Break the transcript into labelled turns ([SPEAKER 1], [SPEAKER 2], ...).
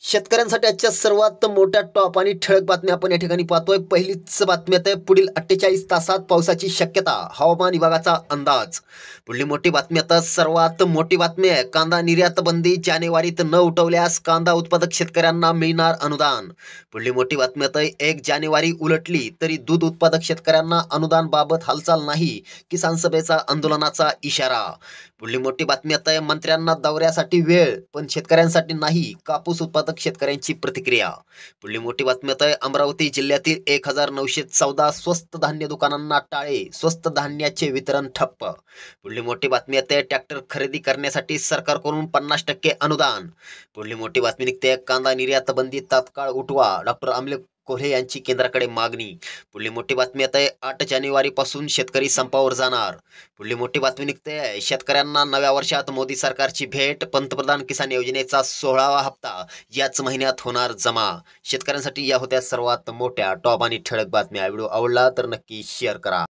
[SPEAKER 1] शेतकऱ्यांसाठी आजच्या सर्वात मोठ्या टॉप आणि ठळक बातम्या आपण या ठिकाणी पाहतोय. पहिलीच बातमी आहे, पुढील 48 तासात पावसाची शक्यता, हवामान विभागाचा अंदाज. पुढली मोठी बातमी, आता सर्वात मोठी बातमी आहे, कांदा निर्यात बंदी जानेवारीत न उठवल्यास कांदा उत्पादक शेतकऱ्यांना मिळणार अनुदान. पुढली मोठी बातमी आता, 1 जानेवारी उलटली तरी दूध उत्पादक शेतकऱ्यांना अनुदान बाबत हालचाल नाही, किसान सभेचा आंदोलनाचा इशारा. पुढली मोठी बातमी आता आहे, मंत्र्यांना दौऱ्यासाठी वेळ पण शेतकऱ्यांसाठी नाही, कापूस उत्पादक शेतकऱ्यांची प्रतिक्रिया. पुढली मोठी बातमी आता आहे, अमरावती जिल्ह्यातील 1914 स्वस्त धान्य दुकानांना टाळे, स्वस्त धान्याचे वितरण ठप्प. पुढली मोठी बातमी आता, ट्रॅक्टर खरेदी करण्यासाठी सरकारकडून 50% अनुदान. पुढली मोठी बातमी निघते, कांदा निर्यात बंदी तात्काळ उठवा, डॉक्टर अमले कोल्हे यांची केंद्राकडे मागणी. पुढली मोठी बातमी आता, 8 जानेवारी पासून शेतकरी संपावर जाणार. पुढली मोठी बातमी निघते, शेतकऱ्यांना नव्या वर्षात मोदी सरकारची भेट, पंतप्रधान किसान योजनेचा 16वा हप्ता याच महिन्यात होणार जमा. शेतकऱ्यांसाठी या होत्या सर्वात मोठ्या टॉप आणि ठळक बातम्या. व्हिडिओ आवडला तर नक्की शेअर करा.